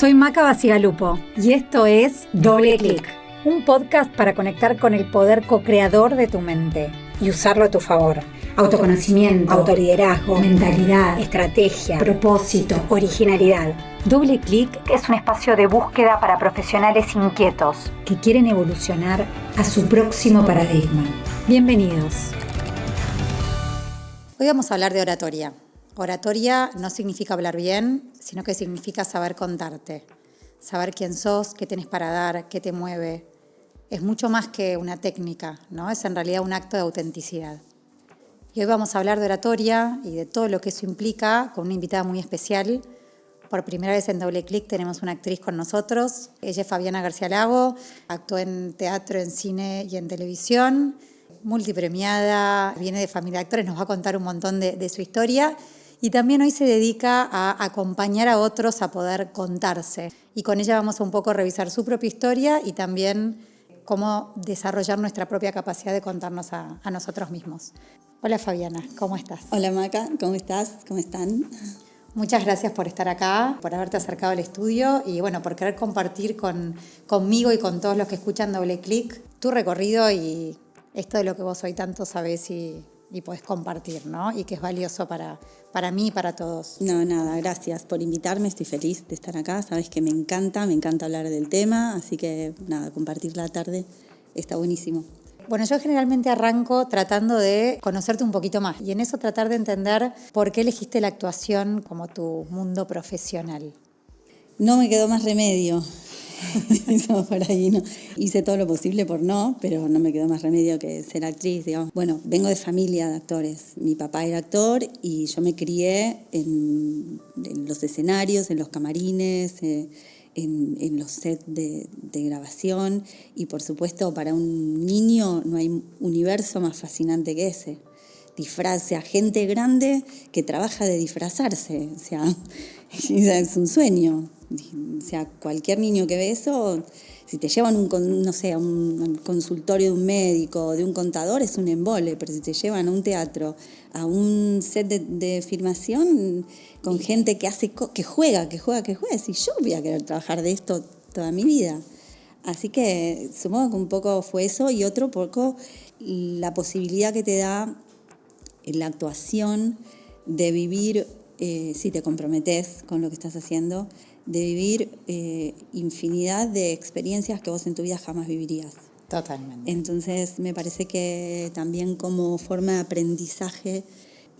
Soy Maca Bacigalupo y esto es Doble Clic, un podcast para conectar con el poder co-creador de tu mente y usarlo a tu favor. Autoconocimiento, autoliderazgo, mentalidad, estrategia, propósito, originalidad. Doble Clic es un espacio de búsqueda para profesionales inquietos que quieren evolucionar a su próximo paradigma. Bienvenidos. Hoy vamos a hablar de oratoria. Oratoria no significa hablar bien, sino que significa saber contarte, saber quién sos, qué tenés para dar, qué te mueve. Es mucho más que una técnica, ¿no? Es en realidad un acto de autenticidad. Y hoy vamos a hablar de oratoria y de todo lo que eso implica con una invitada muy especial. Por primera vez en Doble Clic tenemos una actriz con nosotros. Ella es Fabiana García Lago, actuó en teatro, en cine y en televisión, multipremiada, viene de familia de actores, nos va a contar un montón de su historia. Y también hoy se dedica a acompañar a otros a poder contarse. Y con ella vamos a un poco revisar su propia historia y también cómo desarrollar nuestra propia capacidad de contarnos a nosotros mismos. Hola Fabiana, ¿cómo estás? Hola Maca, ¿cómo estás? ¿Cómo están? Muchas gracias por estar acá, por haberte acercado al estudio y bueno, por querer compartir conmigo y con todos los que escuchan Doble Clic tu recorrido y esto de lo que vos hoy tanto sabés y podés compartir, ¿no? Y que es valioso para mí y para todos. No, nada, gracias por invitarme, estoy feliz de estar acá, sabes que me encanta hablar del tema, así que nada, compartir la tarde está buenísimo. Bueno, yo generalmente arranco tratando de conocerte un poquito más y en eso tratar de entender por qué elegiste la actuación como tu mundo profesional. No me quedó más remedio. Eso por ahí no. Hice todo lo posible por no, pero no me quedó más remedio que ser actriz, digamos. Bueno, vengo de familia de actores. Mi papá era actor y yo me crié en los escenarios, en los camarines, en los sets de grabación y por supuesto para un niño no hay universo más fascinante que ese. Disfrace a gente grande que trabaja de disfrazarse, o sea, es un sueño. O sea, cualquier niño que ve eso, si te llevan a un consultorio de un médico o de un contador es un embole, pero si te llevan a un teatro, a un set de filmación con gente que juega, si yo voy a querer trabajar de esto toda mi vida. Así que supongo que un poco fue eso y otro poco la posibilidad que te da la actuación de vivir, si te comprometes con lo que estás haciendo, de vivir infinidad de experiencias que vos en tu vida jamás vivirías. Totalmente. Entonces me parece que también como forma de aprendizaje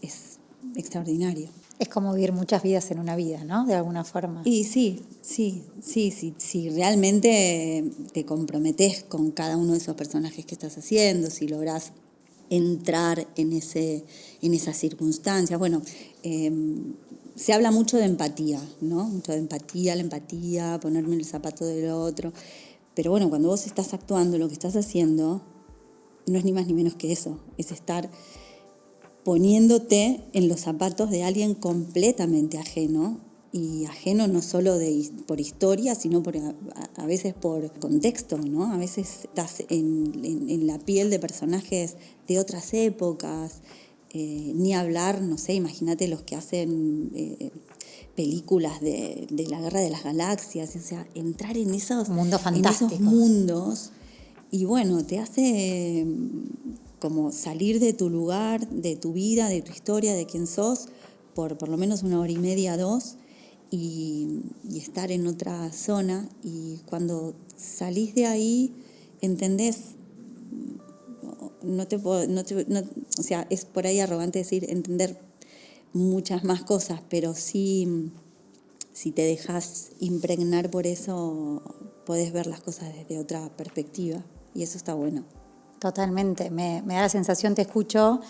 es extraordinario. Es como vivir muchas vidas en una vida, ¿no? De alguna forma. Y sí, si realmente te comprometés con cada uno de esos personajes que estás haciendo, si lográs entrar en esas circunstancias. Bueno, se habla mucho de empatía, ¿no? Mucho de empatía, la empatía, ponerme en el zapato del otro. Pero bueno, cuando vos estás actuando, lo que estás haciendo no es ni más ni menos que eso. Es estar poniéndote en los zapatos de alguien completamente ajeno. Y ajeno no solo por historia, sino a veces por contexto, ¿no? A veces estás en la piel de personajes de otras épocas. Ni hablar, no sé, imagínate los que hacen películas de la Guerra de las Galaxias, o sea, entrar en esos mundos y bueno, te hace como salir de tu lugar, de tu vida, de tu historia, de quién sos, por lo menos 1 hora y media, 2, y estar en otra zona, y cuando salís de ahí entendés. O sea, es por ahí arrogante decir entender muchas más cosas, pero sí, si te dejas impregnar por eso, podés ver las cosas desde otra perspectiva, y eso está bueno. Totalmente, me da la sensación, te escucho,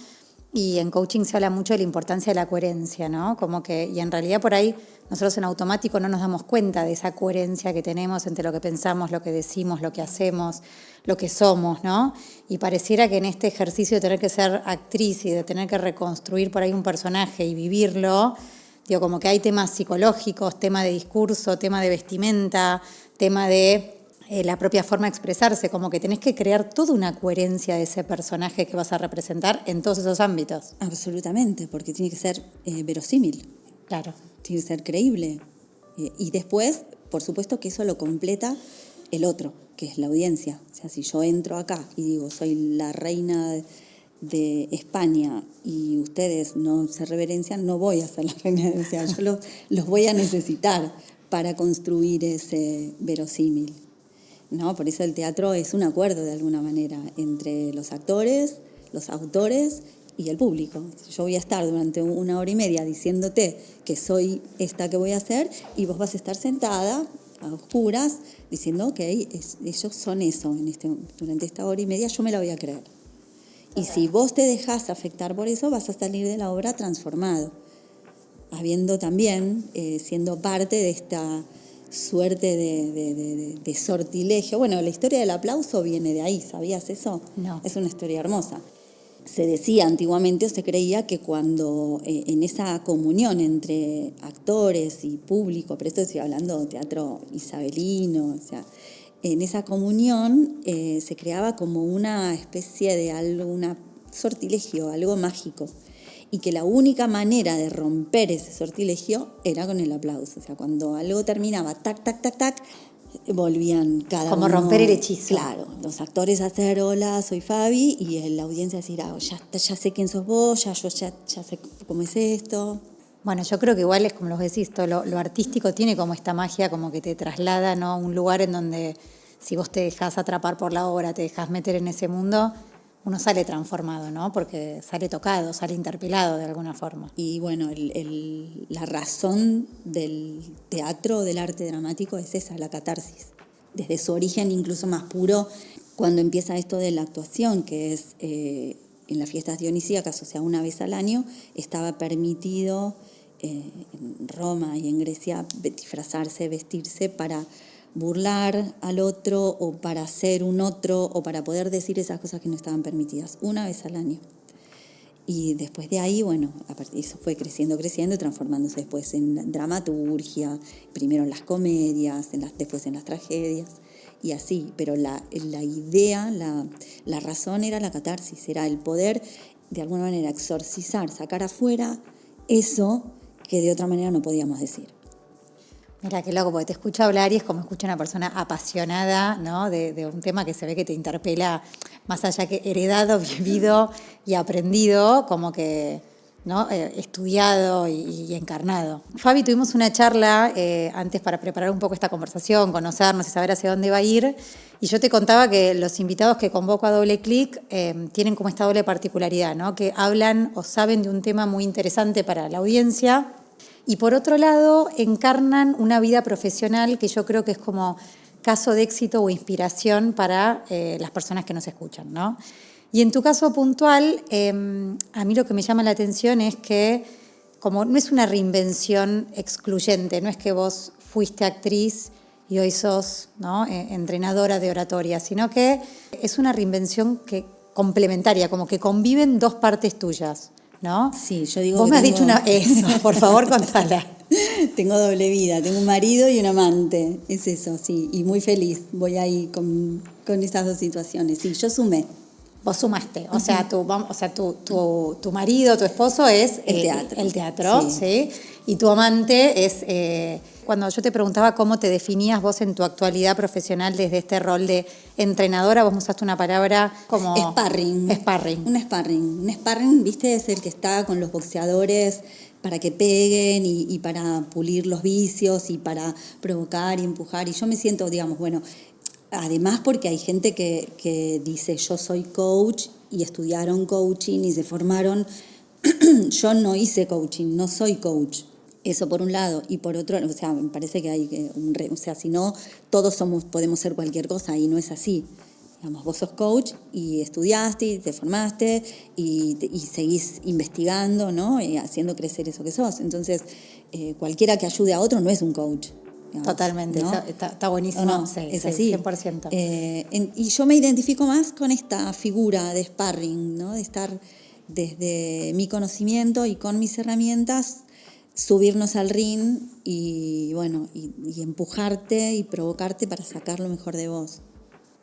y en coaching se habla mucho de la importancia de la coherencia, ¿no? Y en realidad por ahí nosotros en automático no nos damos cuenta de esa coherencia que tenemos entre lo que pensamos, lo que decimos, lo que hacemos, lo que somos, ¿no? Y pareciera que en este ejercicio de tener que ser actriz y de tener que reconstruir por ahí un personaje y vivirlo, digo, como que hay temas psicológicos, tema de discurso, tema de vestimenta, tema de la propia forma de expresarse, como que tenés que crear toda una coherencia de ese personaje que vas a representar en todos esos ámbitos. Absolutamente, porque tiene que ser verosímil. Claro. Tiene que ser creíble. Y después por supuesto que eso lo completa el otro, que es la audiencia. O sea, si yo entro acá y digo, soy la reina de España y ustedes no se reverencian, no voy a ser la reina de... O sea, yo los voy a necesitar para construir ese verosímil, ¿no? Por eso el teatro es un acuerdo de alguna manera entre los actores, los autores y el público. Yo voy a estar durante 1 hora y media diciéndote que soy esta que voy a hacer y vos vas a estar sentada a oscuras diciendo, ok, ellos son eso. Durante esta 1 hora y media yo me la voy a creer. Y si vos te dejás afectar por eso, vas a salir de la obra transformado, habiendo también, siendo parte de esta suerte de sortilegio. Bueno, la historia del aplauso viene de ahí, ¿sabías eso? No. Es una historia hermosa. Se decía antiguamente o se creía que cuando en esa comunión entre actores y público, pero esto estoy hablando de teatro isabelino, o sea, en esa comunión se creaba como una especie de algo, un sortilegio, algo mágico, y que la única manera de romper ese sortilegio era con el aplauso. O sea, cuando algo terminaba, tac, tac, tac, tac, volvían cada como uno... romper el hechizo. Claro, los actores a hacer hola, soy Fabi, y la audiencia a decir, ya sé quién sos vos, ya sé cómo es esto. Bueno, yo creo que igual es como los decís, todo lo artístico tiene como esta magia como que te traslada, ¿no?, a un lugar en donde si vos te dejás atrapar por la obra, te dejás meter en ese mundo, uno sale transformado, ¿no? Porque sale tocado, sale interpelado de alguna forma. Y bueno, la razón del teatro, del arte dramático, es esa, la catarsis. Desde su origen incluso más puro, cuando empieza esto de la actuación, que es en las fiestas dionisíacas, o sea, 1 vez al año, estaba permitido en Roma y en Grecia disfrazarse, vestirse para burlar al otro o para ser un otro o para poder decir esas cosas que no estaban permitidas, 1 vez al año. Y después de ahí, bueno, eso fue creciendo y transformándose después en dramaturgia, primero en las comedias, después en las tragedias y así. Pero la idea, la razón era la catarsis, era el poder de alguna manera exorcizar, sacar afuera eso que de otra manera no podíamos decir. Mira, qué loco, porque te escucho hablar y es como escucho a una persona apasionada, ¿no?, de un tema que se ve que te interpela, más allá que heredado, vivido y aprendido, como que, ¿no?, estudiado y encarnado. Fabi, tuvimos una charla antes para preparar un poco esta conversación, conocernos y saber hacia dónde va a ir, y yo te contaba que los invitados que convoco a Doble Clic tienen como esta doble particularidad, ¿no?, que hablan o saben de un tema muy interesante para la audiencia, y por otro lado encarnan una vida profesional que yo creo que es como caso de éxito o inspiración para las personas que nos escuchan, ¿no? Y en tu caso puntual, a mí lo que me llama la atención es que como no es una reinvención excluyente, no es que vos fuiste actriz y hoy sos, ¿no?, entrenadora de oratoria, sino que es una reinvención complementaria, como que conviven dos partes tuyas, ¿no? Sí, yo digo. Vos me has dicho eso, por favor, contala. Tengo doble vida, tengo un marido y un amante, es eso, sí, y muy feliz, voy ahí con esas dos situaciones. Sí, yo sumé. Vos sumaste, o sea, tu marido, tu esposo es el teatro, ¿sí? Y tu amante es, cuando yo te preguntaba cómo te definías vos en tu actualidad profesional desde este rol de entrenadora, vos me usaste una palabra como... Sparring. Un sparring, ¿viste? Es el que está con los boxeadores para que peguen y para pulir los vicios y para provocar y empujar. Y yo me siento, digamos, bueno... Además porque hay gente que dice yo soy coach y estudiaron coaching y se formaron. Yo no hice coaching, no soy coach. Eso por un lado. Y por otro, o sea, me parece que hay o sea, si no, todos podemos ser cualquier cosa y no es así. Digamos, vos sos coach y estudiaste y te formaste y seguís investigando, ¿no? Y haciendo crecer eso que sos. Entonces, cualquiera que ayude a otro no es un coach. Digamos, totalmente, ¿no? está buenísimo. No, sí, es sí, así. 100%. Y yo me identifico más con esta figura de sparring, ¿no? De estar desde mi conocimiento y con mis herramientas, subirnos al ring y bueno, y empujarte y provocarte para sacar lo mejor de vos.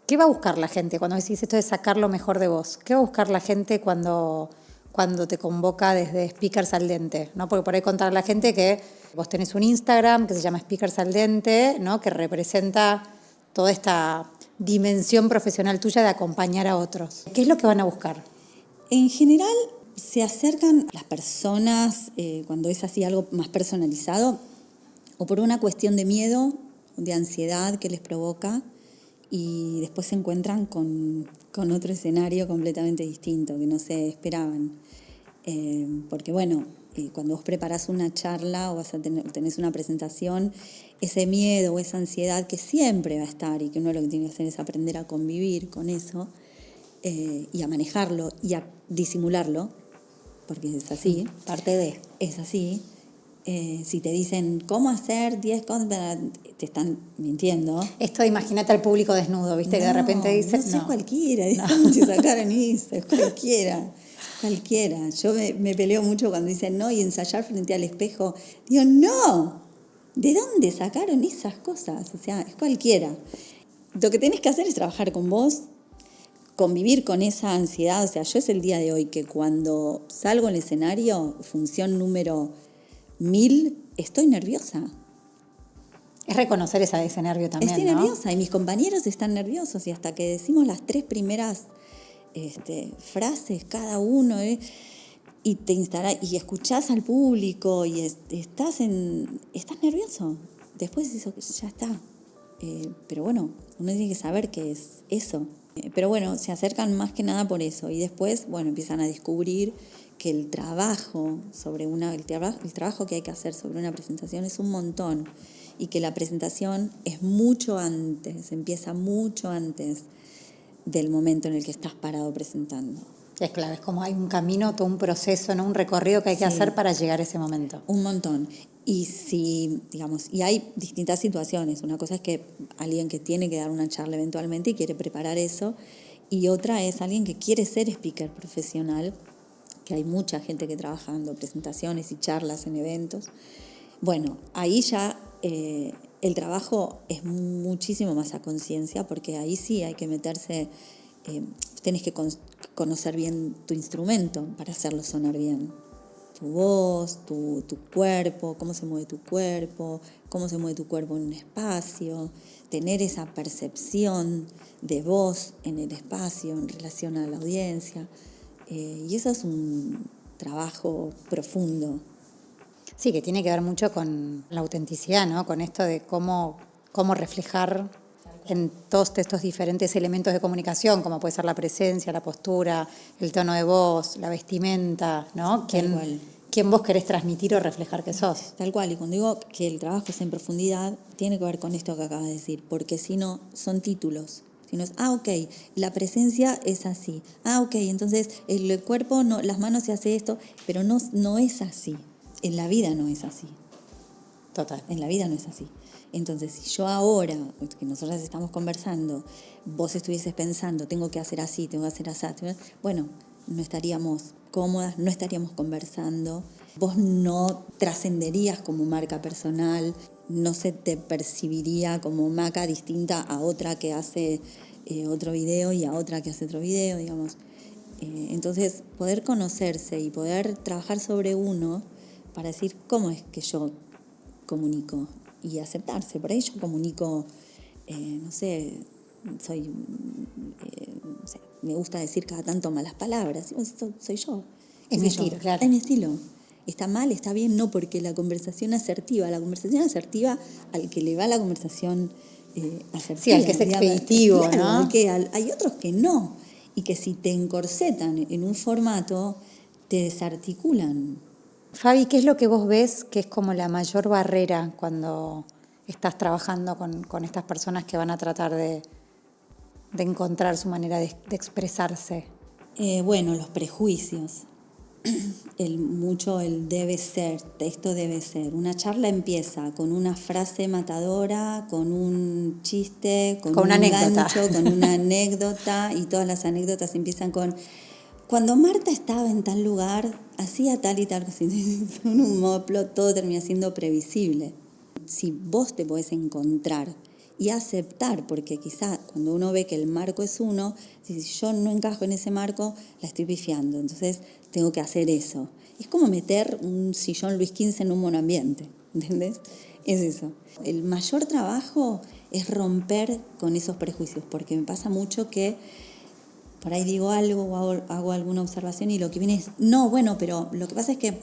¿Qué va a buscar la gente cuando decís esto de sacar lo mejor de vos? ¿Qué va a buscar la gente cuando cuando te convoca desde Speakers al Dente, ¿no? Porque por ahí contarle a la gente que vos tenés un Instagram que se llama Speakers al Dente, ¿no? Que representa toda esta dimensión profesional tuya de acompañar a otros. ¿Qué es lo que van a buscar? En general se acercan las personas cuando es así algo más personalizado o por una cuestión de miedo, de ansiedad que les provoca y después se encuentran con otro escenario completamente distinto que no se esperaban. Porque bueno, cuando vos preparás una charla o tenés una presentación, ese miedo o esa ansiedad que siempre va a estar y que uno lo que tiene que hacer es aprender a convivir con eso y a manejarlo y a disimularlo, porque es así. Parte de. Es así. Si te dicen cómo hacer 10 cosas, te están mintiendo. Esto de imagínate al público desnudo, ¿viste? Que de repente dice... No, es cualquiera, no. Se sacaron eso, es cualquiera. Cualquiera. Yo me peleo mucho cuando dicen no y ensayar frente al espejo. Digo, no, ¿de dónde sacaron esas cosas? O sea, es cualquiera. Lo que tenés que hacer es trabajar con vos, convivir con esa ansiedad. O sea, yo es el día de hoy que cuando salgo al escenario, función número 1000, estoy nerviosa. Es reconocer ese nervio también, Estoy ¿no? nerviosa y mis compañeros están nerviosos y hasta que decimos las 3 primeras frases cada uno y te instalas y escuchás al público y estás nervioso. Después eso ya está. Pero bueno, uno tiene que saber qué es eso. Pero bueno, se acercan más que nada por eso y después, bueno, empiezan a descubrir que el trabajo el trabajo que hay que hacer sobre una presentación es un montón y que la presentación es mucho antes, empieza mucho antes del momento en el que estás parado presentando. Es claro, es como hay un camino, todo un proceso, ¿no? Un recorrido que hay que hacer para llegar a ese momento. Un montón. Y y hay distintas situaciones. Una cosa es que alguien que tiene que dar una charla eventualmente y quiere preparar eso, y otra es alguien que quiere ser speaker profesional, que hay mucha gente que trabaja dando presentaciones y charlas en eventos. Bueno, ahí ya el trabajo es muchísimo más a conciencia, porque ahí sí hay que meterse, tenés que conocer bien tu instrumento para hacerlo sonar bien. Tu voz, tu cuerpo, cómo se mueve tu cuerpo en un espacio, tener esa percepción de voz en el espacio en relación a la audiencia. Y eso es un trabajo profundo. Sí, que tiene que ver mucho con la autenticidad, ¿no? Con esto de cómo reflejar en todos estos diferentes elementos de comunicación, como puede ser la presencia, la postura, el tono de voz, la vestimenta, ¿no? ¿Quién vos querés transmitir o reflejar que sos? Tal cual, y cuando digo que el trabajo es en profundidad, tiene que ver con esto que acabas de decir, porque si no, son títulos. Si no es, ok, la presencia es así. Ok, entonces el cuerpo, no, las manos se hace esto, pero no es así. En la vida no es así. Total. En la vida no es así. Entonces, si yo ahora, que nosotras estamos conversando, vos estuvieses pensando, tengo que hacer así, tengo que hacer así, bueno, no estaríamos cómodas, no estaríamos conversando, vos no trascenderías como marca personal, no se te percibiría como Maca distinta a otra que hace otro video y a otra que hace otro video, digamos. Entonces, poder conocerse y poder trabajar sobre uno para decir cómo es que yo comunico y aceptarse. Por ahí yo comunico, me gusta decir cada tanto malas palabras. Soy yo. Es mi estilo, claro. Es mi estilo. Está mal, está bien, no, porque la conversación asertiva, al que le va la conversación asertiva. Sí, al que es expeditivo, claro, ¿no? Hay otros que no, y que si te encorsetan en un formato, te desarticulan. Fabi, ¿qué es lo que vos ves que es como la mayor barrera cuando estás trabajando con estas personas que van a tratar de encontrar su manera de expresarse? Los prejuicios. El debe ser, esto debe ser. Una charla empieza con una frase matadora, con un chiste, con un una anécdota. gancho, con una anécdota, y todas las anécdotas empiezan con: cuando Marta estaba en tal lugar, hacía tal y tal cosa. Son un moplo, todo termina siendo previsible. Si vos te podés encontrar y aceptar, porque quizá cuando uno ve que el marco es uno, si yo no encajo en ese marco, la estoy pifiando, entonces tengo que hacer eso. Es como meter un sillón Luis XV en un monoambiente, ¿entendés? Es eso. El mayor trabajo es romper con esos prejuicios, porque me pasa mucho que por ahí digo algo o hago alguna observación y lo que viene es, no, bueno, pero lo que pasa es que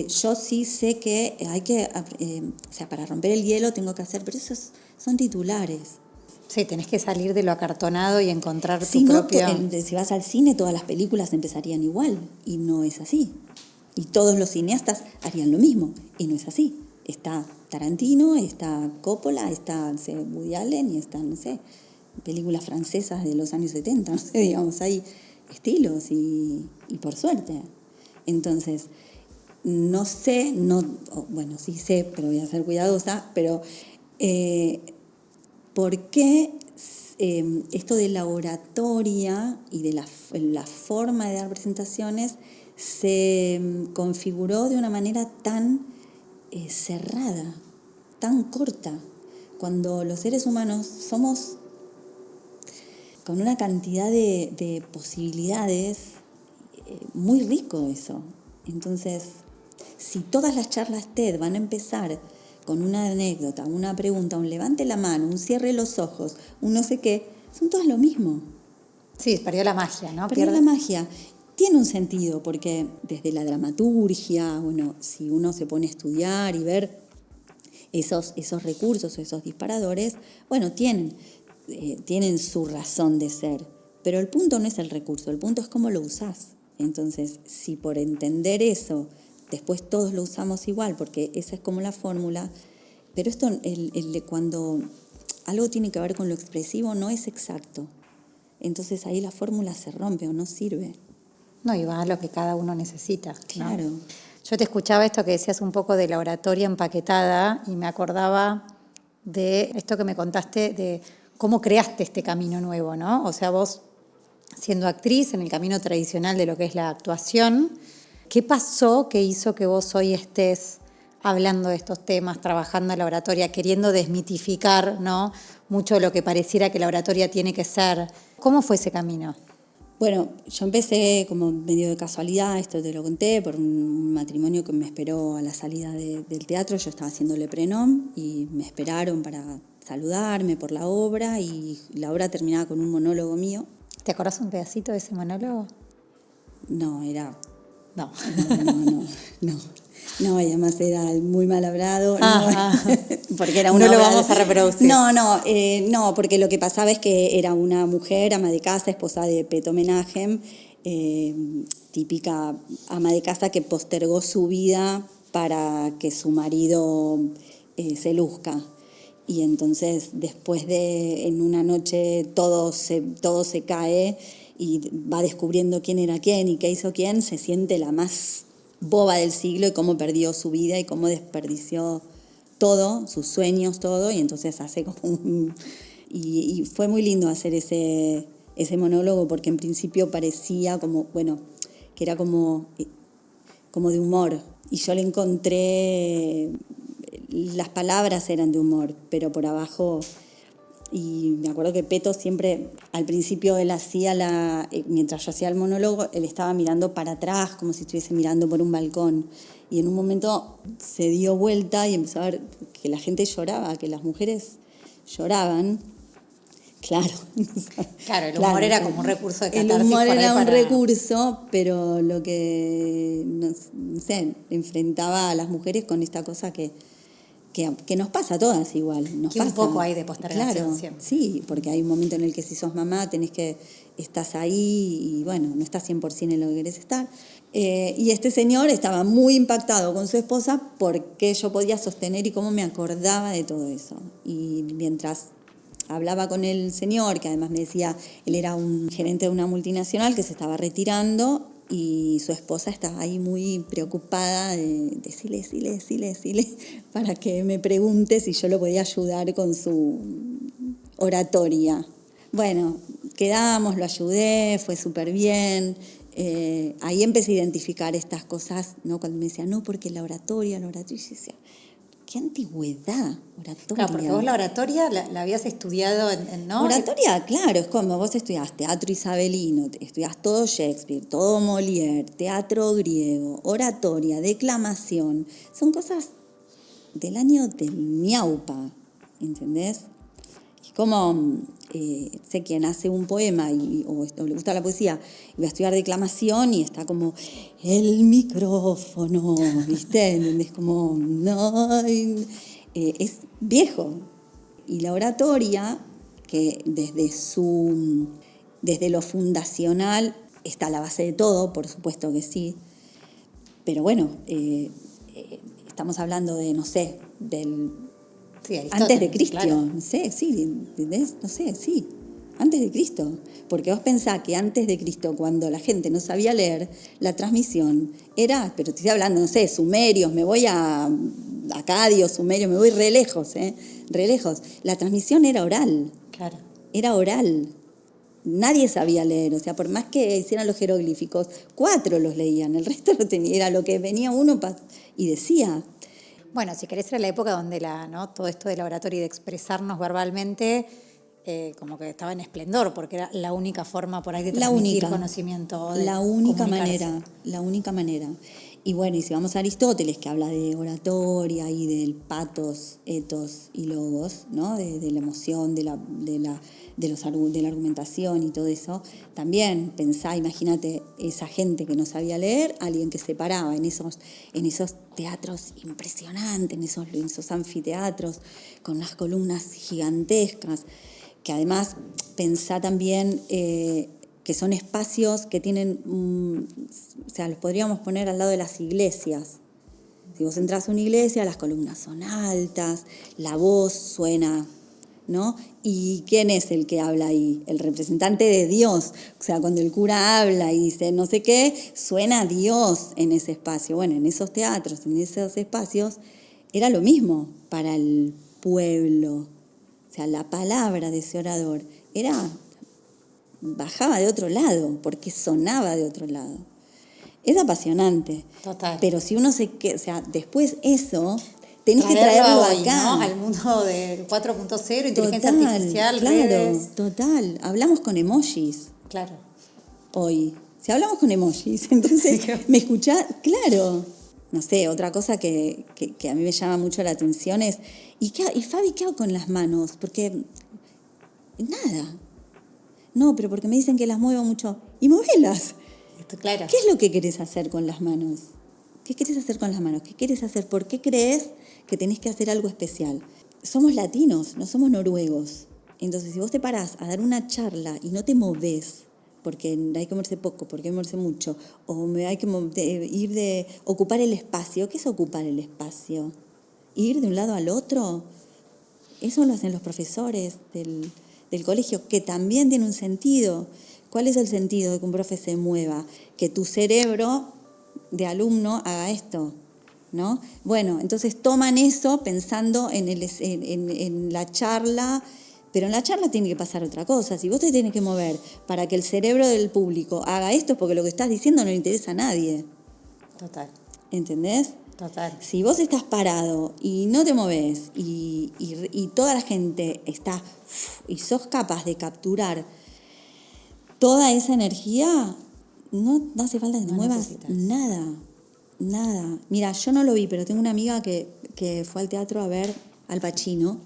yo sí sé que hay que, o sea, para romper el hielo tengo que hacer, pero esos son titulares. Sí, tenés que salir de lo acartonado y encontrar Si tu no, propio... si vas al cine, todas las películas empezarían igual, y no es así. Y todos los cineastas harían lo mismo, y no es así. Está Tarantino, está Coppola, está, no sé, Woody Allen, y está, no sé, películas francesas de los años 70, no sé, digamos, hay estilos y por suerte. Entonces, no sé, bueno, sí sé, pero voy a ser cuidadosa, pero ¿por qué esto de la oratoria y de la forma de dar presentaciones se configuró de una manera tan cerrada, tan corta, cuando los seres humanos somos con una cantidad de posibilidades, muy rico eso? Entonces, si todas las charlas TED van a empezar con una anécdota, una pregunta, un levante la mano, un cierre los ojos, un no sé qué, son todas lo mismo. Sí, perdió la magia, ¿no? Perdió la magia. Tiene un sentido, porque desde la dramaturgia, bueno, si uno se pone a estudiar y ver esos recursos, esos disparadores, bueno, tienen su razón de ser. Pero el punto no es el recurso, el punto es cómo lo usás. Entonces, si por entender eso, después todos lo usamos igual, porque esa es como la fórmula, pero esto, cuando algo tiene que ver con lo expresivo, no es exacto. Entonces ahí la fórmula se rompe o no sirve. No, y va a lo que cada uno necesita, ¿no? Claro. Yo te escuchaba esto que decías un poco de la oratoria empaquetada y me acordaba de esto que me contaste de cómo creaste este camino nuevo, ¿no? O sea, vos siendo actriz en el camino tradicional de lo que es la actuación, ¿qué pasó que hizo que vos hoy estés hablando de estos temas, trabajando en la oratoria, queriendo desmitificar, ¿no?, mucho de lo que pareciera que la oratoria tiene que ser? ¿Cómo fue ese camino? Bueno, yo empecé como medio de casualidad, esto te lo conté, por un matrimonio que me esperó a la salida del teatro. Yo estaba haciéndole prenom y me esperaron para saludarme por la obra, y la obra terminaba con un monólogo mío. ¿Te acordás un pedacito de ese monólogo? No, era... No. No, y además era muy mal hablado. Porque era una no lo vamos a reproducir. No, porque lo que pasaba es que era una mujer, ama de casa, esposa de Peto Menachem, típica ama de casa que postergó su vida para que su marido se luzca. Y entonces después en una noche todo se cae y va descubriendo quién era quién y qué hizo quién, se siente la más boba del siglo y cómo perdió su vida y cómo desperdició todo, sus sueños, todo, y entonces hace como y fue muy lindo hacer ese monólogo, porque en principio parecía como, bueno, que era como de humor, y yo le encontré, las palabras eran de humor, pero por abajo. Y me acuerdo que Peto siempre, al principio él hacía mientras yo hacía el monólogo, él estaba mirando para atrás, como si estuviese mirando por un balcón. Y en un momento se dio vuelta y empezó a ver que la gente lloraba, que las mujeres lloraban. Claro. Claro, el humor era como un recurso de catarsis. El humor era un recurso, pero lo que, no sé, enfrentaba a las mujeres con esta cosa que nos pasa a todas igual. Que un poco hay de postergación, claro, siempre. Sí, porque hay un momento en el que si sos mamá estás ahí y bueno, no estás 100% en lo que querés estar. Y este señor estaba muy impactado con su esposa porque yo podía sostener y cómo me acordaba de todo eso. Y mientras hablaba con el señor, que además me decía, él era un gerente de una multinacional que se estaba retirando, y su esposa estaba ahí muy preocupada de decirle, para que me pregunte si yo lo podía ayudar con su oratoria. Bueno, quedamos, lo ayudé, fue súper bien. Ahí empecé a identificar estas cosas, ¿no? Cuando me decían, no, porque la oratoria, yo decía, qué antigüedad, oratoria. Claro, porque vos la oratoria la habías estudiado, ¿no? Oratoria, claro, es como vos estudiás teatro isabelino, estudiás todo Shakespeare, todo Molière, teatro griego, oratoria, declamación. Son cosas del año del ñaupa, ¿entendés? Es como, sé quien hace un poema o le gusta la poesía y va a estudiar declamación y está como el micrófono, ¿viste? ¿Entendés? Como, no, es viejo. Y la oratoria, que desde lo fundacional está a la base de todo, por supuesto que sí, pero bueno, estamos hablando de, no sé, Sí, antes de Cristo, claro. no sé, sí, ¿entendés? No sé, sí, antes de Cristo. Porque vos pensás que antes de Cristo, cuando la gente no sabía leer, la transmisión era, pero te estoy hablando, no sé, sumerios, me voy a Acadio, sumerios, me voy re lejos, re lejos. La transmisión era oral. Claro. Era oral. Nadie sabía leer, o sea, por más que hicieran los jeroglíficos, 4 los leían, el resto lo tenía, era lo que venía uno y decía. Bueno, si querés, era la época donde ¿no? todo esto de la oratoria y de expresarnos verbalmente como que estaba en esplendor, porque era la única forma por ahí de transmitir conocimiento. O de la única manera. Y bueno, y si vamos a Aristóteles, que habla de oratoria y del patos, etos y logos, ¿no? De la emoción, de la argumentación y todo eso, también pensá, imagínate, esa gente que no sabía leer, alguien que se paraba en esos teatros impresionantes, en esos anfiteatros, con unas columnas gigantescas, que además pensá también que son espacios que tienen, o sea, los podríamos poner al lado de las iglesias. Si vos entras a una iglesia, las columnas son altas, la voz suena, ¿no? ¿Y quién es el que habla ahí? El representante de Dios. O sea, cuando el cura habla y dice no sé qué, suena Dios en ese espacio. Bueno, en esos teatros, en esos espacios, era lo mismo para el pueblo. O sea, la palabra de ese orador bajaba de otro lado, porque sonaba de otro lado. Es apasionante. Total. Pero si uno o sea, después eso, tenés que traerlo hoy, acá. ¿no? Al mundo de 4.0, inteligencia artificial, claro, redes. Total. Hablamos con emojis. Claro. Hoy. Si hablamos con emojis, entonces me escuchás, claro. No sé, otra cosa que a mí me llama mucho la atención es, ¿y Fabi qué hago con las manos? Porque nada. No, pero porque me dicen que las muevo mucho. Y movelas. Claro. ¿Qué es lo que querés hacer con las manos? ¿Qué querés hacer con las manos? ¿Qué querés hacer? ¿Por qué crees que tenés que hacer algo especial? Somos latinos, no somos noruegos. Entonces, si vos te parás a dar una charla y no te movés, porque hay que moverse poco, porque hay que moverse mucho, o hay que ocupar el espacio. ¿Qué es ocupar el espacio? ¿Ir de un lado al otro? Eso lo hacen los profesores del colegio, que también tiene un sentido. ¿Cuál es el sentido de que un profe se mueva? Que tu cerebro de alumno haga esto, ¿no? Bueno, entonces toman eso pensando en la charla, pero en la charla tiene que pasar otra cosa. Si vos te tienes que mover para que el cerebro del público haga esto, porque lo que estás diciendo no le interesa a nadie. Total. ¿Entendés? Total. Si vos estás parado y no te moves y toda la gente está y sos capaz de capturar toda esa energía, no hace falta que te muevas nada. Mira, yo no lo vi, pero tengo una amiga que fue al teatro a ver Al Pacino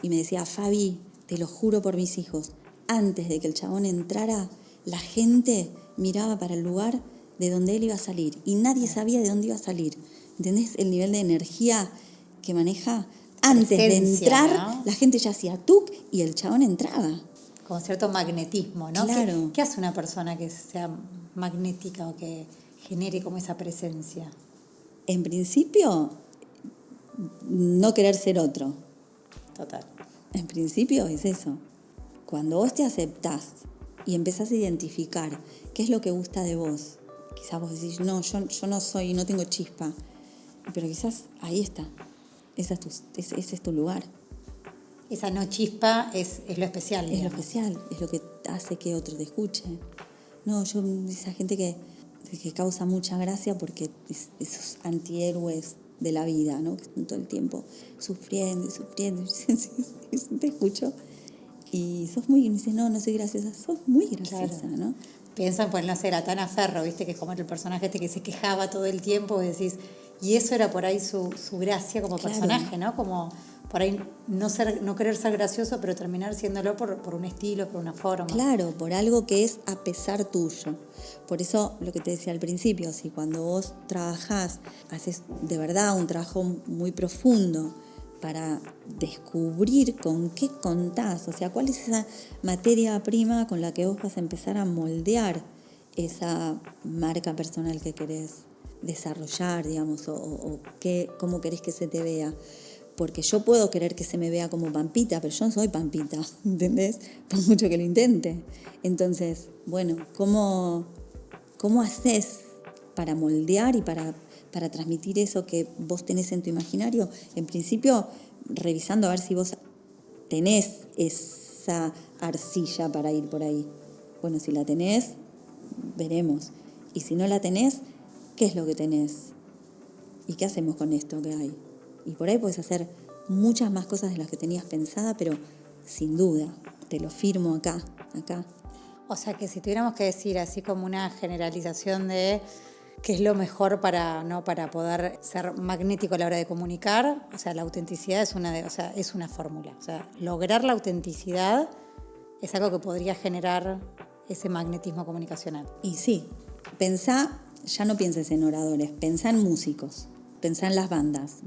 y me decía, Fabi, te lo juro por mis hijos, antes de que el chabón entrara, la gente miraba para el lugar de donde él iba a salir y nadie sabía de dónde iba a salir. ¿Entendés el nivel de energía que maneja? Antes de entrar, ¿no? La gente ya hacía tuc y el chabón entraba. Con cierto magnetismo, ¿no? Claro. ¿Qué hace una persona que sea magnética o que genere como esa presencia? En principio, no querer ser otro. Total. En principio es eso. Cuando vos te aceptás y empezás a identificar qué es lo que gusta de vos, quizás vos decís, no, yo no soy, no tengo chispa, pero quizás ahí está. Ese es tu lugar. Esa no chispa es lo especial. Es lo especial, es lo que hace que otro te escuche. No, esa gente que causa mucha gracia porque esos antihéroes de la vida, ¿no? Que están todo el tiempo sufriendo y sufriendo. Te escucho y sos muy, y me dices, no soy graciosa, sos muy graciosa, Claro. ¿no? Piensan, pues, no sé, la Tana Ferro, viste, que es como el personaje este que se quejaba todo el tiempo, y decís, y eso era por ahí su gracia como Claro. personaje, ¿no? Como por ahí no querer ser gracioso, pero terminar siéndolo por un estilo, por una forma. Claro, por algo que es a pesar tuyo. Por eso lo que te decía al principio, si cuando vos trabajás, haces de verdad un trabajo muy profundo para descubrir con qué contás, o sea, cuál es esa materia prima con la que vos vas a empezar a moldear esa marca personal que querés desarrollar, digamos, o cómo querés que se te vea. Porque yo puedo querer que se me vea como Pampita, pero yo no soy Pampita, ¿entendés? Por mucho que lo intente. Entonces, bueno, ¿cómo haces para moldear y para transmitir eso que vos tenés en tu imaginario? En principio, revisando a ver si vos tenés esa arcilla para ir por ahí. Bueno, si la tenés, veremos. Y si no la tenés, ¿qué es lo que tenés? ¿Y qué hacemos con esto que hay? Y por ahí puedes hacer muchas más cosas de las que tenías pensada, pero sin duda, te lo firmo acá. O sea que si tuviéramos que decir así como una generalización de qué es lo mejor para poder ser magnético a la hora de comunicar, o sea, la autenticidad es una fórmula. O sea, lograr la autenticidad es algo que podría generar ese magnetismo comunicacional. Y sí, ya no pienses en oradores, pensá en músicos. Pensá en las bandas,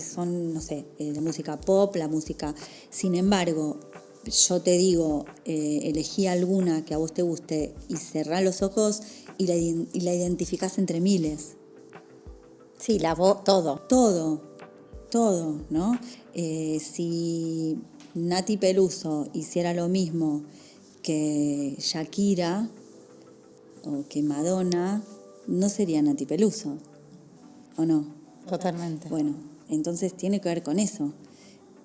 son, no sé, la música pop, la música... Sin embargo, yo te digo, elegí alguna que a vos te guste y cerrá los ojos y la identificás entre miles. Sí, la voz, todo. Todo, ¿no? Si Nati Peluso hiciera lo mismo que Shakira o que Madonna, no sería Nati Peluso, ¿o no? Totalmente. Bueno, entonces tiene que ver con eso.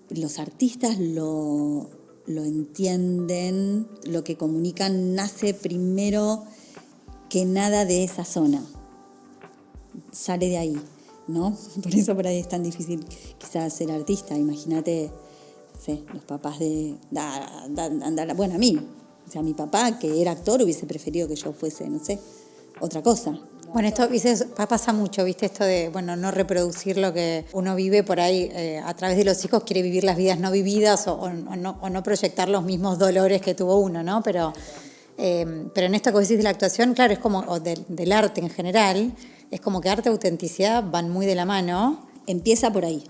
Los artistas lo entienden, lo que comunican nace primero que nada de esa zona. Sale de ahí, ¿no? Por eso por ahí es tan difícil quizás ser artista. Imagínate, no sé, los papás bueno, a mí. O sea, mi papá, que era actor, hubiese preferido que yo fuese, no sé, otra cosa. Bueno, esto pasa mucho, ¿viste? Esto de, no reproducir lo que uno vive por ahí a través de los hijos, quiere vivir las vidas no vividas o no proyectar los mismos dolores que tuvo uno, ¿no? Pero en esto que vos decís de la actuación, claro, es como, o del arte en general, es como que arte y autenticidad van muy de la mano. Empieza por ahí.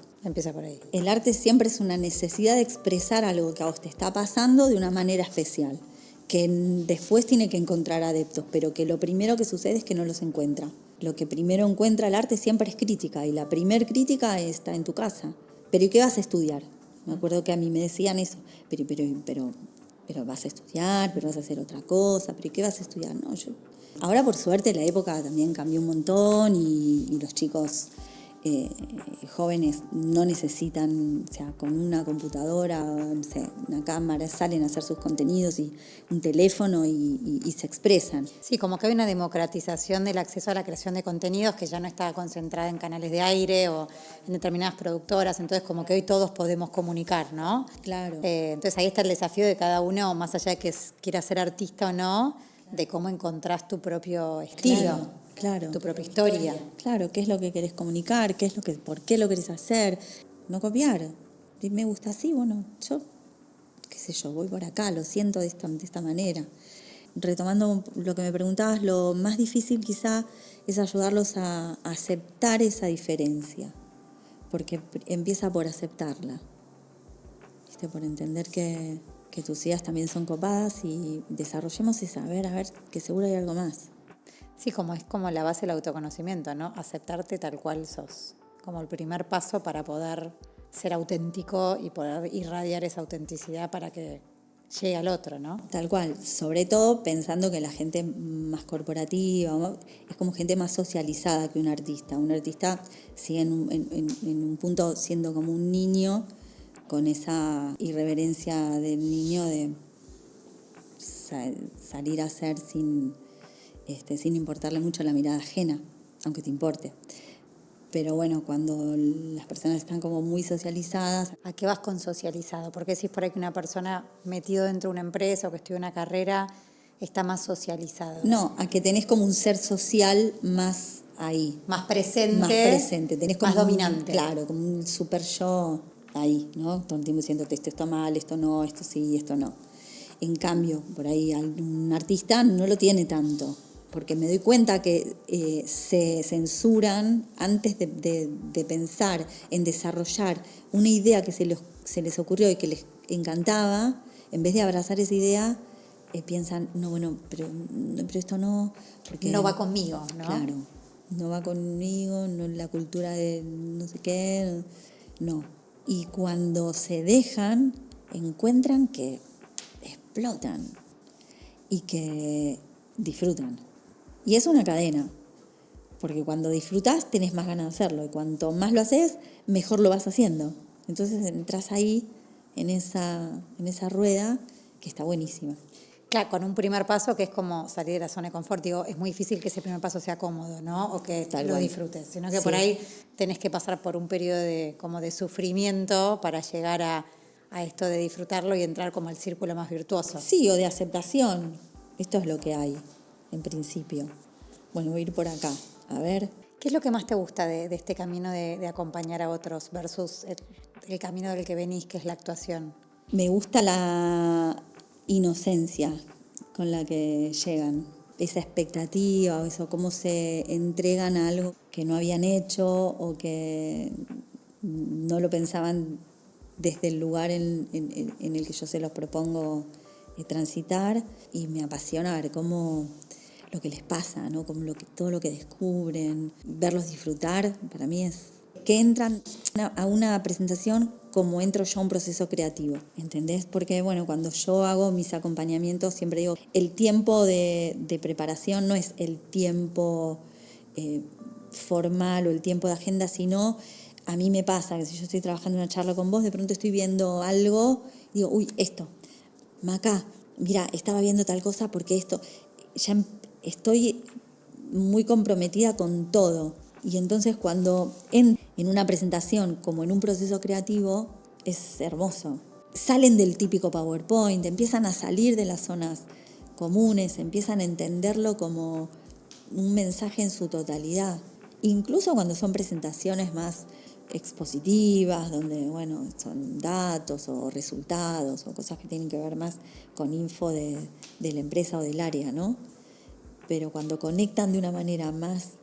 El arte siempre es una necesidad de expresar algo que a vos te está pasando de una manera especial, que después tiene que encontrar adeptos, pero que lo primero que sucede es que no los encuentra. Lo que primero encuentra el arte siempre es crítica, y la primer crítica está en tu casa. ¿Pero y qué vas a estudiar? Me acuerdo que a mí me decían eso, pero vas a estudiar, pero vas a hacer otra cosa, pero ¿y qué vas a estudiar? No, ahora por suerte la época también cambió un montón y los chicos jóvenes no necesitan, o sea, con una computadora, no sé, una cámara, salen a hacer sus contenidos y un teléfono y se expresan. Sí, como que hay una democratización del acceso a la creación de contenidos que ya no está concentrada en canales de aire o en determinadas productoras, entonces como que hoy todos podemos comunicar, ¿no? Claro. Entonces ahí está el desafío de cada uno, más allá de que quiera ser artista o no, de cómo encontrás tu propio estilo. Claro. Tu propia historia. Claro, qué es lo que querés comunicar, por qué lo querés hacer. No copiar. Si me gusta así, bueno, yo, qué sé yo, voy por acá, lo siento de esta manera. Retomando lo que me preguntabas, lo más difícil quizá es ayudarlos a aceptar esa diferencia, porque empieza por aceptarla, ¿viste? Por entender que tus ideas también son copadas y desarrollemos esa, a ver, que seguro hay algo más. Sí, es como la base del autoconocimiento, ¿no? Aceptarte tal cual sos. Como el primer paso para poder ser auténtico y poder irradiar esa autenticidad para que llegue al otro, ¿no? Tal cual. Sobre todo pensando que la gente más corporativa es como gente más socializada que un artista. Un artista sigue en un punto siendo como un niño, con esa irreverencia del niño de salir a hacer sin importarle mucho la mirada ajena, aunque te importe. Pero bueno, cuando las personas están como muy socializadas. ¿A qué vas con socializado? Porque decís por ahí que una persona metido dentro de una empresa o que estudia una carrera está más socializado. No, a que tenés como un ser social más ahí. Más presente. Más presente. Tenés como más dominante. Claro, como un super yo ahí, ¿no? Todo el tiempo diciéndote esto está mal, esto no, esto sí, esto no. En cambio, por ahí un artista no lo tiene tanto, porque me doy cuenta que se censuran antes de pensar en desarrollar una idea que se les ocurrió y que les encantaba. En vez de abrazar esa idea, piensan, no, bueno, pero esto no, porque no va conmigo, ¿no? Claro, no va conmigo, no la cultura de no sé qué, no. Y cuando se dejan, encuentran que explotan y que disfrutan. Y es una cadena, porque cuando disfrutas tenés más ganas de hacerlo y cuanto más lo haces, mejor lo vas haciendo. Entonces entras ahí en esa rueda que está buenísima. Claro, con un primer paso que es como salir de la zona de confort. Digo, es muy difícil que ese primer paso sea cómodo, ¿no? O que lo disfrutes, sino que sí, por ahí tenés que pasar por un periodo de sufrimiento para llegar a esto de disfrutarlo y entrar como al círculo más virtuoso. Sí, o de aceptación. Esto es lo que hay, en principio. Bueno, voy a ir por acá, a ver. ¿Qué es lo que más te gusta de este camino de acompañar a otros versus el camino del que venís, que es la actuación? Me gusta la inocencia con la que llegan, esa expectativa, o eso, cómo se entregan a algo que no habían hecho o que no lo pensaban desde el lugar en el que yo se los propongo transitar, y me apasiona ver cómo lo que les pasa, ¿no? Como todo lo que descubren, verlos disfrutar, para mí es que entran a una presentación como entro yo a un proceso creativo, ¿entendés? Porque, bueno, cuando yo hago mis acompañamientos siempre digo, el tiempo de preparación no es el tiempo formal o el tiempo de agenda, sino a mí me pasa que si yo estoy trabajando una charla con vos, de pronto estoy viendo algo, digo, uy, esto, Maca, mira, estaba viendo tal cosa porque esto, ya estoy muy comprometida con todo. Y entonces cuando en una presentación como en un proceso creativo es hermoso. Salen del típico PowerPoint, empiezan a salir de las zonas comunes, empiezan a entenderlo como un mensaje en su totalidad. Incluso cuando son presentaciones más expositivas, donde, bueno, son datos o resultados o cosas que tienen que ver más con info de la empresa o del área, ¿no? Pero cuando conectan de una manera más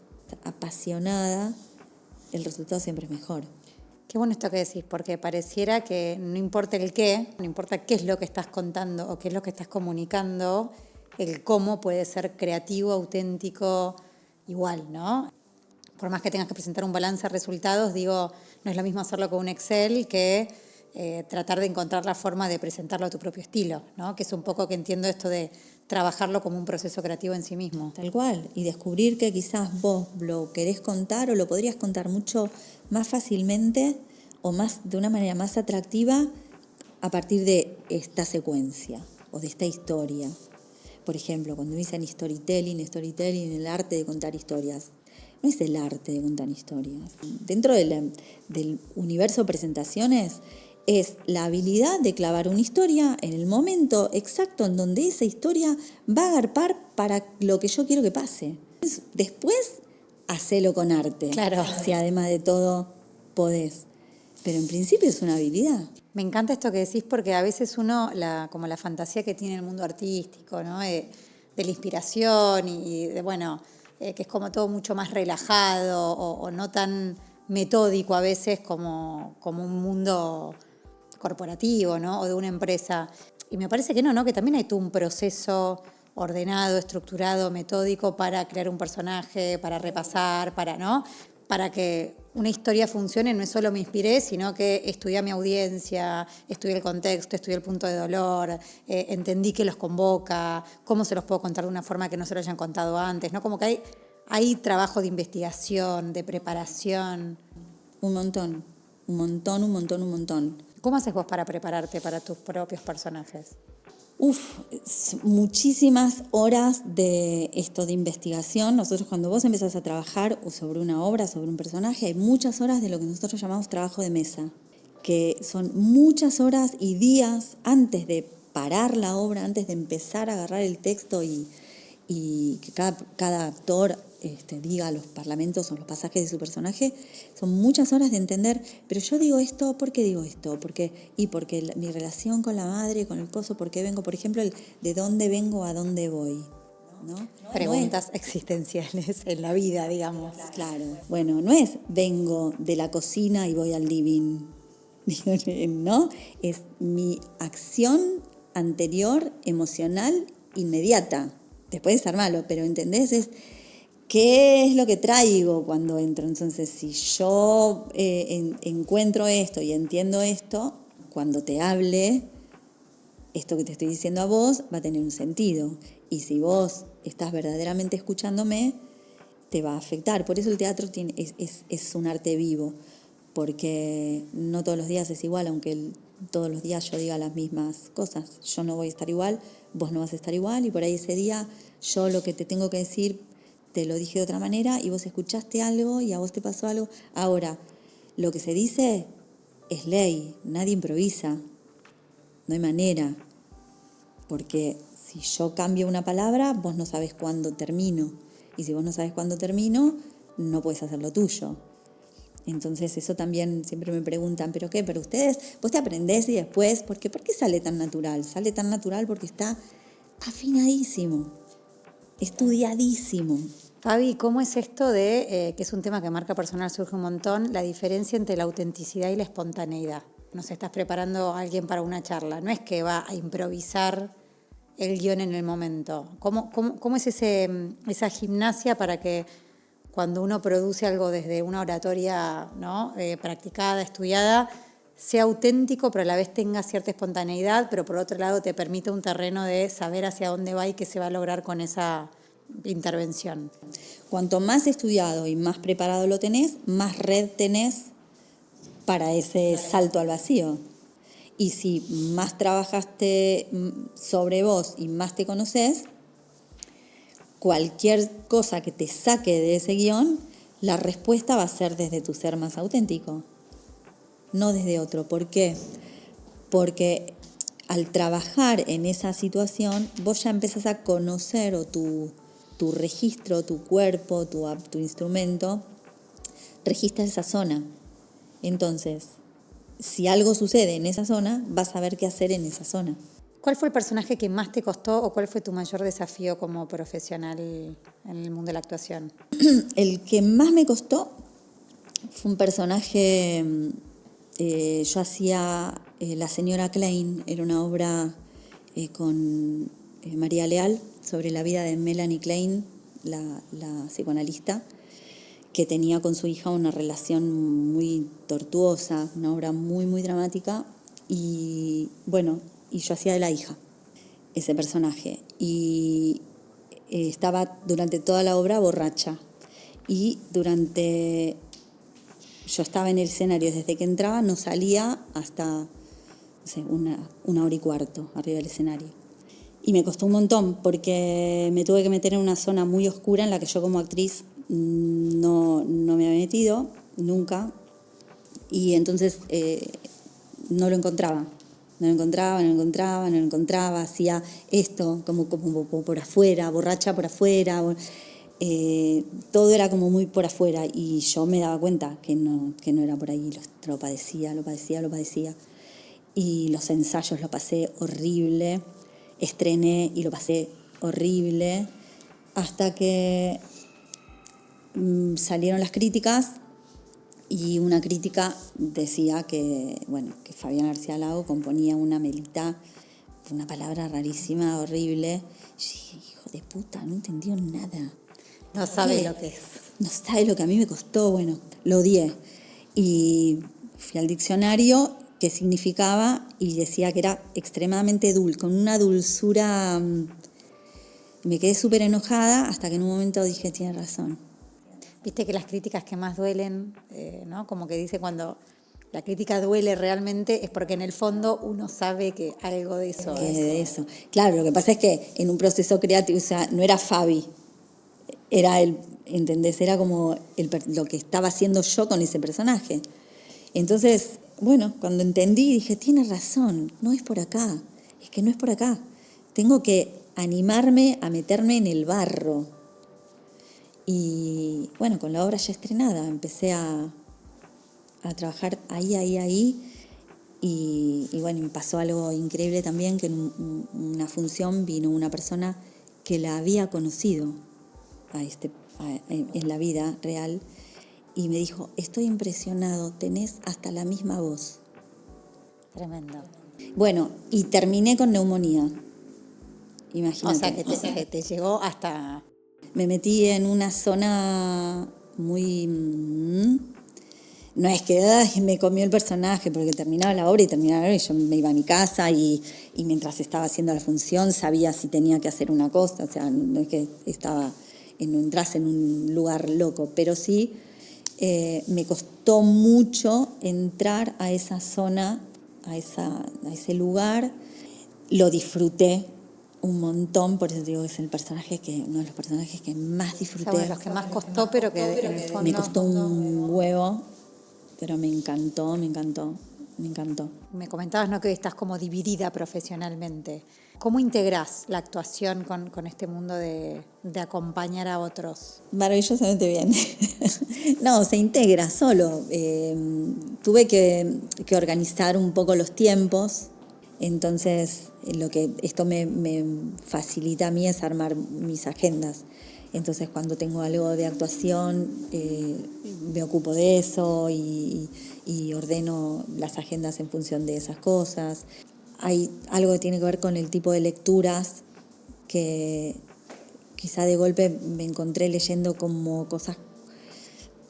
apasionada, el resultado siempre es mejor. Qué bueno esto que decís, porque pareciera que no importa el qué, no importa qué es lo que estás contando o qué es lo que estás comunicando, el cómo puede ser creativo, auténtico, igual, ¿no? Por más que tengas que presentar un balance de resultados, digo, no es lo mismo hacerlo con un Excel que tratar de encontrar la forma de presentarlo a tu propio estilo, ¿no? Que es un poco que entiendo esto de trabajarlo como un proceso creativo en sí mismo. Tal cual, y descubrir que quizás vos lo querés contar o lo podrías contar mucho más fácilmente o más de una manera más atractiva a partir de esta secuencia o de esta historia. Por ejemplo, cuando dicen storytelling, el arte de contar historias. No es el arte de contar historias. Dentro del universo presentaciones es la habilidad de clavar una historia en el momento exacto en donde esa historia va a agarpar para lo que yo quiero que pase. Después, hacelo con arte. Claro. Si además de todo podés. Pero en principio es una habilidad. Me encanta esto que decís porque a veces uno, como la fantasía que tiene el mundo artístico, ¿no? De la inspiración y de, bueno, que es como todo mucho más relajado o no tan metódico a veces como un mundo corporativo, ¿no? O de una empresa. Y me parece que no, que también hay todo un proceso ordenado, estructurado, metódico para crear un personaje, para repasar, para que una historia funcione. No es solo me inspiré, sino que estudié a mi audiencia, estudié el contexto, estudié el punto de dolor, entendí qué los convoca, cómo se los puedo contar de una forma que no se lo hayan contado antes, ¿no? Como que hay trabajo de investigación, de preparación. Un montón. ¿Cómo haces vos para prepararte para tus propios personajes? Muchísimas horas de esto de investigación. Nosotros cuando vos empezás a trabajar sobre una obra, sobre un personaje, hay muchas horas de lo que nosotros llamamos trabajo de mesa, que son muchas horas y días antes de parar la obra, antes de empezar a agarrar el texto y que cada actor diga los parlamentos o los pasajes de su personaje. Son muchas horas de entender, pero yo digo esto, ¿por qué digo esto? Porque mi relación con la madre, con el esposo, ¿por qué vengo? Por ejemplo, el de dónde vengo a dónde voy, ¿no? Preguntas existenciales en la vida, digamos. Claro. Bueno, no es vengo de la cocina y voy al living, ¿no? Es mi acción anterior, emocional, inmediata. Después de estar malo, pero ¿entendés? Es ¿qué es lo que traigo cuando entro? Entonces, si yo encuentro esto y entiendo esto, cuando te hable, esto que te estoy diciendo a vos va a tener un sentido. Y si vos estás verdaderamente escuchándome, te va a afectar. Por eso el teatro es un arte vivo, porque no todos los días es igual, aunque todos los días yo diga las mismas cosas. Yo no voy a estar igual, vos no vas a estar igual, y por ahí ese día yo lo que te tengo que decir te lo dije de otra manera y vos escuchaste algo y a vos te pasó algo. Ahora, lo que se dice es ley, nadie improvisa, no hay manera, porque si yo cambio una palabra, vos no sabés cuándo termino, y si vos no sabés cuándo termino, no puedes hacer lo tuyo. Entonces eso también siempre me preguntan, ¿pero qué? ¿Pero ustedes? ¿Vos te aprendés y después? ¿Por qué sale tan natural? Sale tan natural porque está afinadísimo, estudiadísimo. Fabi, ¿cómo es esto de, que es un tema que marca personal, surge un montón, la diferencia entre la autenticidad y la espontaneidad? No sé, estás preparando a alguien para una charla, no es que va a improvisar el guión en el momento. ¿Cómo es esa gimnasia para que cuando uno produce algo desde una oratoria, ¿no? Practicada, estudiada, sea auténtico, pero a la vez tenga cierta espontaneidad, pero por otro lado te permite un terreno de saber hacia dónde va y qué se va a lograr con esa intervención? Cuanto más estudiado y más preparado lo tenés, más red tenés para ese salto al vacío. Y si más trabajaste sobre vos y más te conocés, cualquier cosa que te saque de ese guión, la respuesta va a ser desde tu ser más auténtico, no desde otro. ¿Por qué? Porque al trabajar en esa situación, vos ya empezás a conocer o tu registro, tu cuerpo, tu instrumento, registra esa zona. Entonces, si algo sucede en esa zona, vas a ver qué hacer en esa zona. ¿Cuál fue el personaje que más te costó o cuál fue tu mayor desafío como profesional en el mundo de la actuación? El que más me costó fue un personaje, yo hacía La señora Klein, era una obra con María Leal sobre la vida de Melanie Klein, la psicoanalista, que tenía con su hija una relación muy tortuosa, una obra muy, muy dramática. Y bueno, y yo hacía de la hija, ese personaje. Y estaba durante toda la obra borracha. Y yo estaba en el escenario desde que entraba, no salía hasta, no sé, una hora y cuarto arriba del escenario. Y me costó un montón porque me tuve que meter en una zona muy oscura en la que yo como actriz no me había metido nunca. Y entonces no lo encontraba. No lo encontraba, hacía esto como por afuera, borracha por afuera, todo era como muy por afuera y yo me daba cuenta que no era por ahí, lo padecía. Y los ensayos lo pasé horrible, estrené y lo pasé horrible, hasta que salieron las críticas. Y una crítica decía que Fabián García Lago componía una melita, una palabra rarísima, horrible. Yo dije, hijo de puta, no entendió nada. No sabe lo que es. No sabe lo que a mí me costó, bueno, lo odié. Y fui al diccionario, qué significaba, y decía que era extremadamente dulce, con una dulzura. Me quedé súper enojada hasta que en un momento dije, tiene razón. Viste que las críticas que más duelen, ¿no? Como que dice cuando la crítica duele realmente es porque en el fondo uno sabe que algo de eso Que es. de eso. Claro, lo que pasa es que en un proceso creativo, o sea, no era Fabi, era ¿entendés? Era como lo que estaba haciendo yo con ese personaje. Entonces, bueno, cuando entendí dije, tiene razón, no es por acá, es que no es por acá. Tengo que animarme a meterme en el barro. Y bueno, con la obra ya estrenada, empecé a trabajar ahí. Y bueno, me pasó algo increíble también, que en una función vino una persona que la había conocido en la vida real y me dijo, estoy impresionado, tenés hasta la misma voz. Tremendo. Bueno, y terminé con neumonía, imagínate. O sea, que te llegó hasta... Me metí en una zona muy... no es que me comió el personaje, porque terminaba la obra y yo me iba a mi casa y mientras estaba haciendo la función sabía si tenía que hacer una cosa, o sea, no es que no entras en un lugar loco, pero sí me costó mucho entrar a esa zona, a ese lugar. Lo disfruté un montón, por eso digo que es uno de los personajes que más disfruté. O sea, bueno, los que más costó, pero que en el fondo... Me costó un huevo, pero me encantó. Me comentabas, ¿no?, que estás como dividida profesionalmente. ¿Cómo integrás la actuación con este mundo de acompañar a otros? Maravillosamente bien. No, se integra solo. Tuve que organizar un poco los tiempos, entonces lo que esto me facilita a mí es armar mis agendas. Entonces cuando tengo algo de actuación me ocupo de eso y ordeno las agendas en función de esas cosas. Hay algo que tiene que ver con el tipo de lecturas que quizá de golpe me encontré leyendo como cosas,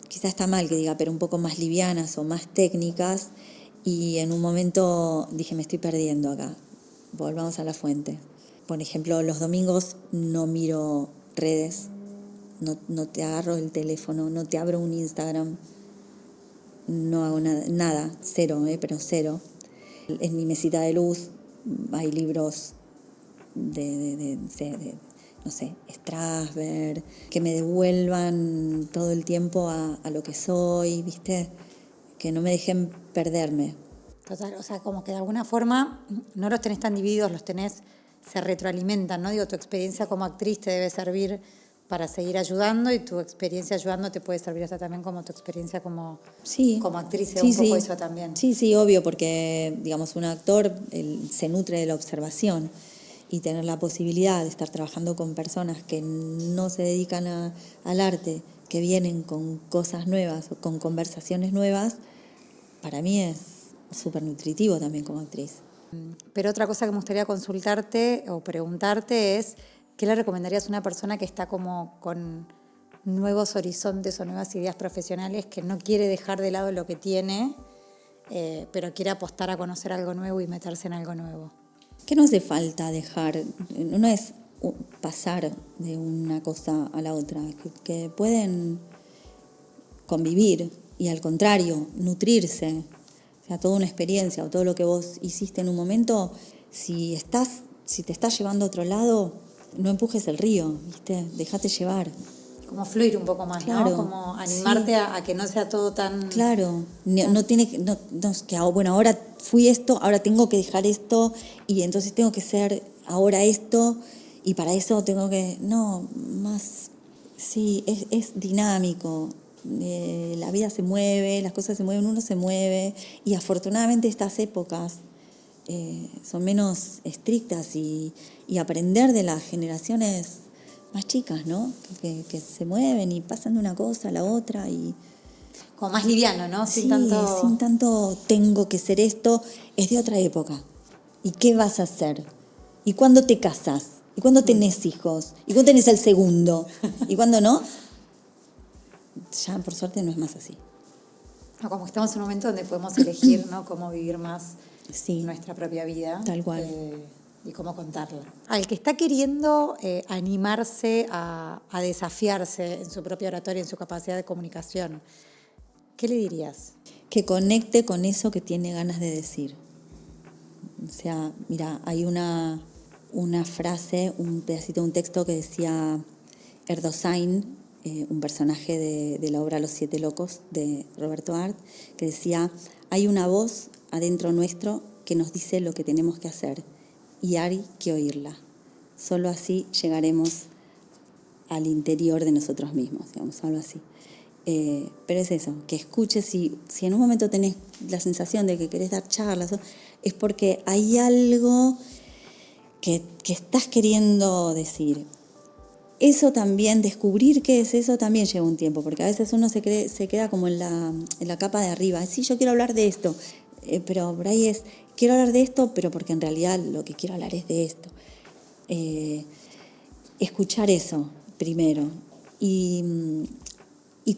quizá está mal que diga, pero un poco más livianas o más técnicas, y en un momento dije, me estoy perdiendo acá, volvamos a la fuente. Por ejemplo, los domingos no miro redes, no te agarro el teléfono, no te abro un Instagram, no hago nada, cero, pero cero. En mi mesita de luz hay libros de no sé, Strasberg, que me devuelvan todo el tiempo a lo que soy, ¿viste? Que no me dejen perderme. Total, o sea, como que de alguna forma no los tenés tan divididos, se retroalimentan, ¿no? Digo, tu experiencia como actriz te debe servir para seguir ayudando y tu experiencia ayudando te puede servir hasta también como tu experiencia como actriz, un poco eso también. Sí, obvio, porque, digamos, un actor se nutre de la observación y tener la posibilidad de estar trabajando con personas que no se dedican al arte, que vienen con cosas nuevas, con conversaciones nuevas, para mí es súper nutritivo también como actriz. Pero otra cosa que me gustaría consultarte o preguntarte es, ¿qué le recomendarías a una persona que está como con nuevos horizontes o nuevas ideas profesionales, que no quiere dejar de lado lo que tiene, pero quiere apostar a conocer algo nuevo y meterse en algo nuevo? ¿Qué no hace falta dejar? No es pasar de una cosa a la otra, que pueden convivir y al contrario, nutrirse. O sea, toda una experiencia o todo lo que vos hiciste en un momento, si te estás llevando a otro lado, no empujes el río, ¿viste? Dejate llevar. Como fluir un poco más, claro, ¿no? Como animarte sí. a que no sea todo tan... Claro, no tiene que... No, es que, bueno, ahora fui esto, ahora tengo que dejar esto y entonces tengo que ser ahora esto y para eso tengo que... No, más... Sí, es dinámico. La vida se mueve, las cosas se mueven, uno se mueve y afortunadamente estas épocas son menos estrictas y aprender de las generaciones más chicas, ¿no? Que se mueven y pasan de una cosa a la otra y... Como más liviano, ¿no? Sin tanto tengo que ser esto, es de otra época. ¿Y qué vas a hacer? ¿Y cuándo te casas? ¿Y cuándo tenés hijos? ¿Y cuándo tenés el segundo? ¿Y cuándo no? Ya por suerte no es más así. No, como estamos en un momento donde podemos elegir, ¿no?, cómo vivir más nuestra propia vida. Tal cual. Y cómo contarla. Al que está queriendo animarse a desafiarse en su propia oratoria, en su capacidad de comunicación, ¿qué le dirías? Que conecte con eso que tiene ganas de decir. O sea, mira, hay una frase, un pedacito de un texto que decía Erdosain, un personaje de la obra Los Siete Locos de Roberto Art, que decía, hay una voz adentro nuestro que nos dice lo que tenemos que hacer y hay que oírla. Solo así llegaremos al interior de nosotros mismos, digamos, algo así. Pero es eso, que escuches, si en un momento tenés la sensación de que querés dar charlas, es porque hay algo que estás queriendo decir. Eso también, descubrir qué es eso también lleva un tiempo, porque a veces uno se queda como en la capa de arriba. Sí, yo quiero hablar de esto, pero por ahí quiero hablar de esto, pero porque en realidad lo que quiero hablar es de esto. Escuchar eso primero y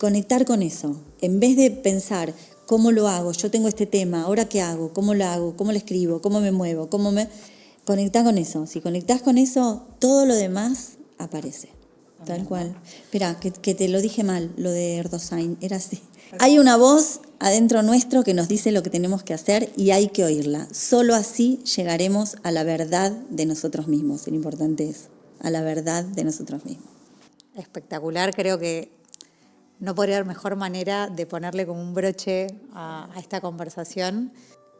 conectar con eso. En vez de pensar, ¿cómo lo hago? Yo tengo este tema, ¿ahora qué hago? ¿Cómo lo hago? ¿Cómo lo escribo? ¿Cómo me muevo? Conectá con eso. Si conectás con eso, todo lo demás aparece. Tal cual. Espera, que te lo dije mal, lo de Erdosain, era así. Hay una voz adentro nuestro que nos dice lo que tenemos que hacer y hay que oírla. Solo así llegaremos a la verdad de nosotros mismos. Lo importante es a la verdad de nosotros mismos. Espectacular, creo que no podría haber mejor manera de ponerle como un broche a esta conversación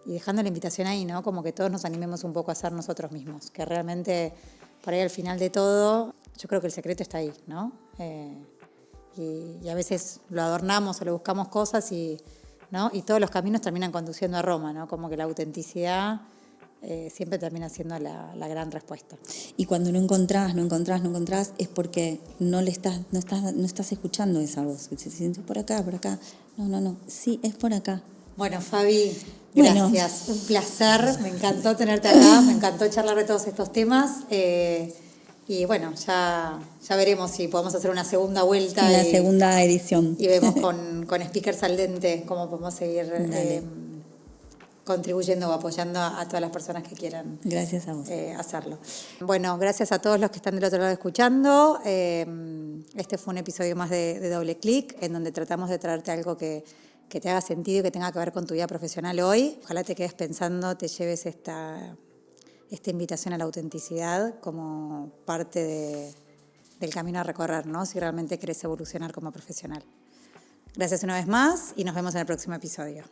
y dejando la invitación ahí, ¿no? Como que todos nos animemos un poco a ser nosotros mismos, que realmente por ahí al final de todo, yo creo que el secreto está ahí, ¿no? Y a veces lo adornamos o le buscamos cosas ¿no? Y todos los caminos terminan conduciendo a Roma, ¿no? Como que la autenticidad siempre termina siendo la gran respuesta. Y cuando no encontrás, es porque no estás escuchando esa voz. Se siente por acá. No. Sí, es por acá. Bueno, Fabi, gracias. Un placer. Me encantó tenerte acá. Me encantó charlar de todos estos temas. Y bueno, ya veremos si podemos hacer una segunda vuelta. La segunda edición. Y vemos con Speakers al Dente cómo podemos seguir contribuyendo o apoyando a todas las personas que quieran gracias a vos. Hacerlo. Bueno, gracias a todos los que están del otro lado escuchando. Este fue un episodio más de Doble Clic, en donde tratamos de traerte algo que te haga sentido y que tenga que ver con tu vida profesional hoy. Ojalá te quedes pensando, te lleves esta invitación a la autenticidad como parte del camino a recorrer, ¿no? Si realmente querés evolucionar como profesional. Gracias una vez más y nos vemos en el próximo episodio.